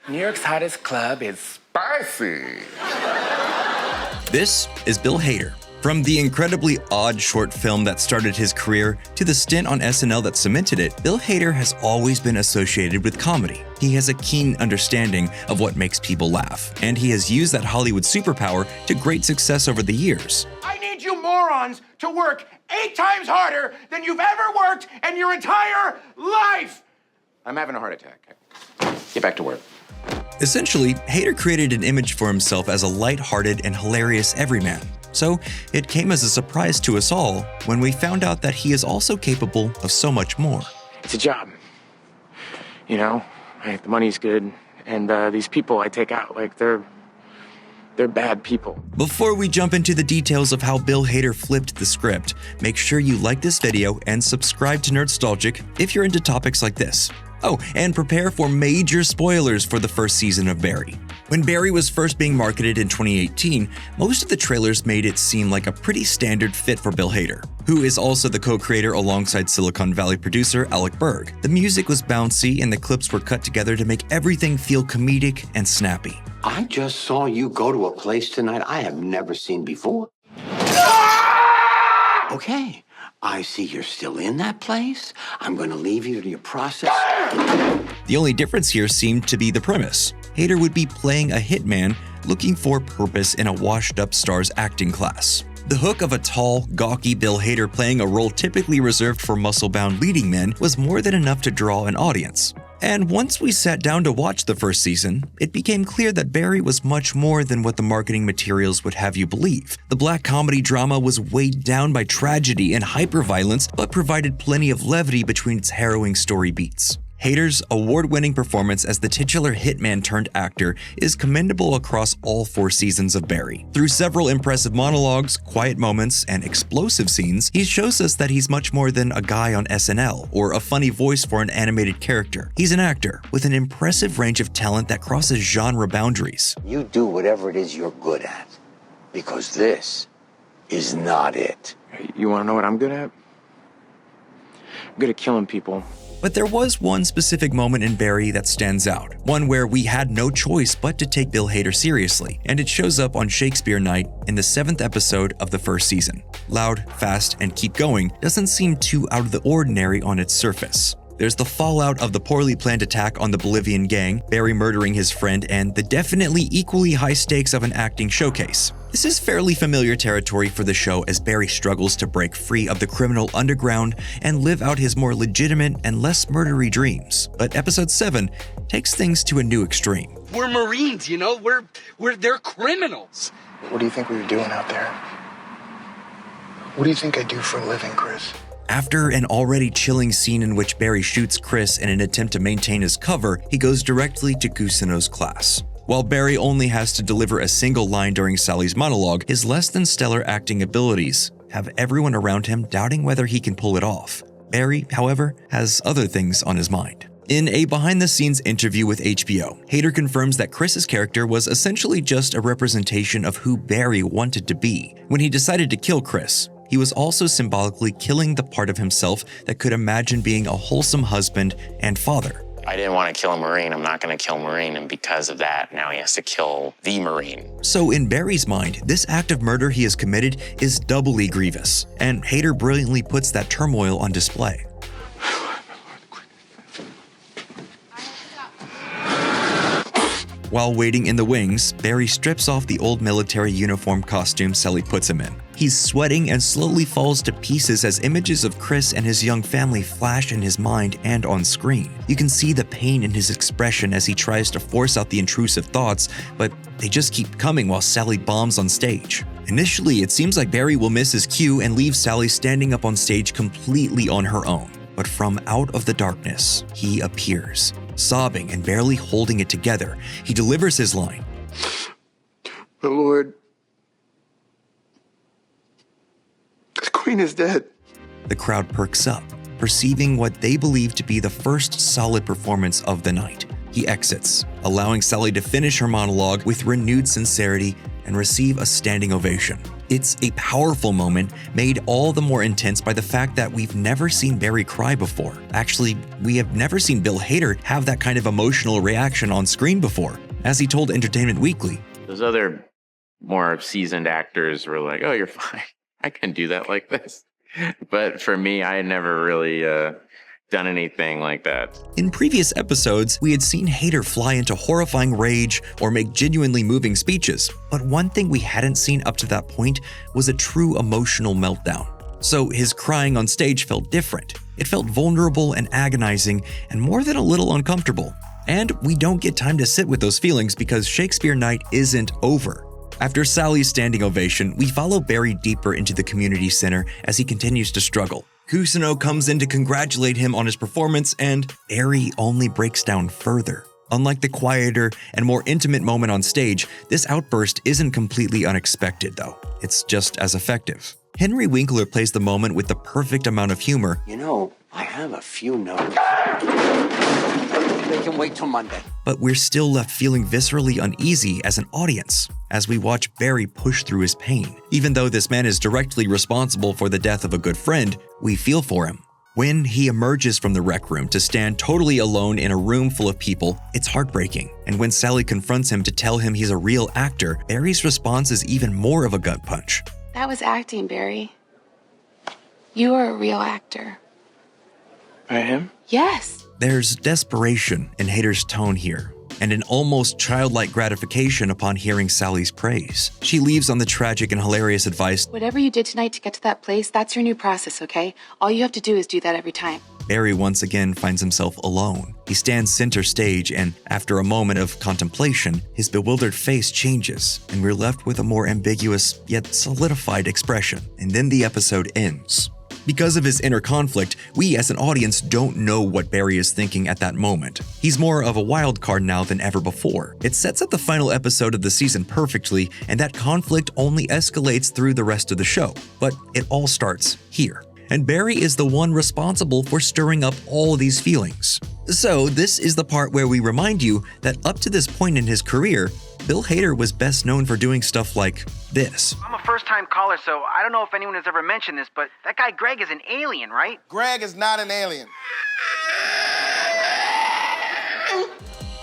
New York's hottest club is spicy. This is Bill Hader. From the incredibly odd short film that started his career to the stint on SNL that cemented it, Bill Hader has always been associated with comedy. He has a keen understanding of what makes people laugh, and he has used that Hollywood superpower to great success over the years. I need you morons to work 8 times harder than you've ever worked in your entire life! I'm having a heart attack. Get back to work. Essentially, Hader created an image for himself as a light-hearted and hilarious everyman. So it came as a surprise to us all when we found out that he is also capable of so much more. It's a job. You know, the money's good, and these people I take out, like, they're bad people. Before we jump into the details of how Bill Hader flipped the script, make sure you like this video and subscribe to Nerdstalgic if you're into topics like this. Oh, and prepare for major spoilers for the first season of Barry. When Barry was first being marketed in 2018, most of the trailers made it seem like a pretty standard fit for Bill Hader, who is also the co-creator alongside Silicon Valley producer Alec Berg. The music was bouncy and the clips were cut together to make everything feel comedic and snappy. I just saw you go to a place tonight I have never seen before. Okay, I see you're still in that place. I'm going to leave you to your process. The only difference here seemed to be the premise. Hader would be playing a hitman looking for purpose in a washed-up star's acting class. The hook of a tall, gawky Bill Hader playing a role typically reserved for muscle-bound leading men was more than enough to draw an audience. And once we sat down to watch the first season, it became clear that Barry was much more than what the marketing materials would have you believe. The black comedy drama was weighed down by tragedy and hyperviolence, but provided plenty of levity between its harrowing story beats. Hader's award-winning performance as the titular hitman-turned-actor is commendable across all 4 seasons of Barry. Through several impressive monologues, quiet moments, and explosive scenes, he shows us that he's much more than a guy on SNL or a funny voice for an animated character. He's an actor with an impressive range of talent that crosses genre boundaries. You do whatever it is you're good at, because this is not it. You want to know what I'm good at? I'm good at killing people. But there was one specific moment in Barry that stands out, one where we had no choice but to take Bill Hader seriously, and it shows up on Shakespeare Night in the 7th episode of the first season. Loud, fast, and keep going doesn't seem too out of the ordinary on its surface. There's the fallout of the poorly planned attack on the Bolivian gang, Barry murdering his friend, and the definitely equally high stakes of an acting showcase. This is fairly familiar territory for the show as Barry struggles to break free of the criminal underground and live out his more legitimate and less murdery dreams. But episode 7 takes things to a new extreme. We're Marines, you know? They're criminals. What do you think we were doing out there? What do you think I do for a living, Chris? After an already chilling scene in which Barry shoots Chris in an attempt to maintain his cover, he goes directly to Cousineau's class. While Barry only has to deliver a single line during Sally's monologue, his less than stellar acting abilities have everyone around him doubting whether he can pull it off. Barry, however, has other things on his mind. In a behind-the-scenes interview with HBO, Hader confirms that Chris's character was essentially just a representation of who Barry wanted to be. When he decided to kill Chris, he was also symbolically killing the part of himself that could imagine being a wholesome husband and father. I didn't want to kill a Marine. I'm not going to kill a Marine. And because of that, now he has to kill the Marine. So in Barry's mind, this act of murder he has committed is doubly grievous. And Hader brilliantly puts that turmoil on display. While waiting in the wings, Barry strips off the old military uniform costume Sally puts him in. He's sweating and slowly falls to pieces as images of Chris and his young family flash in his mind and on screen. You can see the pain in his expression as he tries to force out the intrusive thoughts, but they just keep coming while Sally bombs on stage. Initially, it seems like Barry will miss his cue and leave Sally standing up on stage completely on her own. But from out of the darkness, he appears. Sobbing and barely holding it together, he delivers his line. My lord, the queen is dead. The crowd perks up, perceiving what they believe to be the first solid performance of the night. He exits, allowing Sally to finish her monologue with renewed sincerity and receive a standing ovation. It's a powerful moment, made all the more intense by the fact that we've never seen Barry cry before. Actually, we have never seen Bill Hader have that kind of emotional reaction on screen before. As he told Entertainment Weekly, Those other more seasoned actors were like, oh, you're fine. I can do that like this. But for me, I had never really done anything like that. in previous episodes, we had seen Hader fly into horrifying rage or make genuinely moving speeches, but one thing we hadn't seen up to that point was a true emotional meltdown. So his crying on stage felt different. It felt vulnerable and agonizing and more than a little uncomfortable. And we don't get time to sit with those feelings because Shakespeare Night isn't over. After Sally's standing ovation, we follow Barry deeper into the community center as he continues to struggle. Kusino comes in to congratulate him on his performance, and Barry only breaks down further. Unlike the quieter and more intimate moment on stage, this outburst isn't completely unexpected, though. It's just as effective. Henry Winkler plays the moment with the perfect amount of humor. You know, I have a few notes. They can wait till Monday. But we're still left feeling viscerally uneasy as an audience as we watch Barry push through his pain. Even though this man is directly responsible for the death of a good friend, we feel for him. When he emerges from the rec room to stand totally alone in a room full of people, it's heartbreaking. And when Sally confronts him to tell him he's a real actor, Barry's response is even more of a gut punch. That was acting, Barry. You are a real actor. I am? Yes. There's desperation in Hader's tone here, and an almost childlike gratification upon hearing Sally's praise. She leaves on the tragic and hilarious advice, Whatever you did tonight to get to that place, that's your new process, okay? All you have to do is do that every time. Barry once again finds himself alone. He stands center stage, and after a moment of contemplation, his bewildered face changes, and we're left with a more ambiguous yet solidified expression. And then the episode ends. Because of his inner conflict, we as an audience don't know what Barry is thinking at that moment. He's more of a wild card now than ever before. It sets up the final episode of the season perfectly, and that conflict only escalates through the rest of the show. But it all starts here. And Barry is the one responsible for stirring up all these feelings. So this is the part where we remind you that up to this point in his career, Bill Hader was best known for doing stuff like this. I'm a first-time caller, so I don't know if anyone has ever mentioned this, but that guy Greg is an alien, right? Greg is not an alien.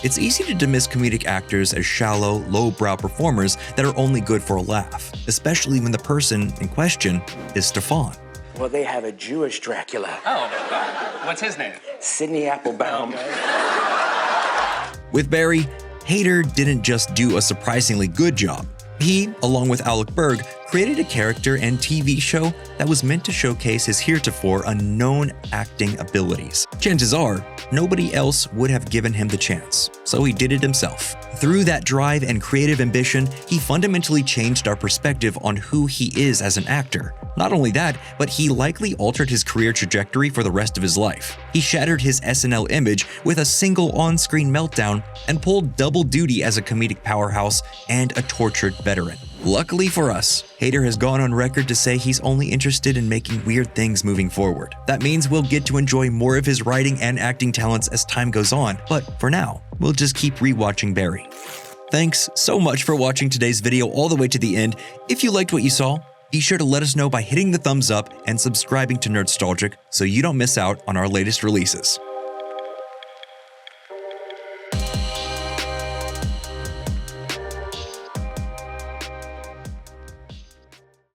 It's easy to dismiss comedic actors as shallow, lowbrow performers that are only good for a laugh, especially when the person in question is Stefan. Well, they have a Jewish Dracula. Oh, what's his name? Sidney Applebaum. With Barry, Hader didn't just do a surprisingly good job. He, along with Alec Berg, created a character and TV show that was meant to showcase his heretofore unknown acting abilities. Chances are, nobody else would have given him the chance, so he did it himself. Through that drive and creative ambition, he fundamentally changed our perspective on who he is as an actor. Not only that, but he likely altered his career trajectory for the rest of his life. He shattered his SNL image with a single on-screen meltdown and pulled double duty as a comedic powerhouse and a tortured veteran. Luckily for us, Hader has gone on record to say he's only interested in making weird things moving forward. That means we'll get to enjoy more of his writing and acting talents as time goes on, but for now, we'll just keep rewatching Barry. Thanks so much for watching today's video all the way to the end. If you liked what you saw, be sure to let us know by hitting the thumbs up and subscribing to Nerdstalgic so you don't miss out on our latest releases.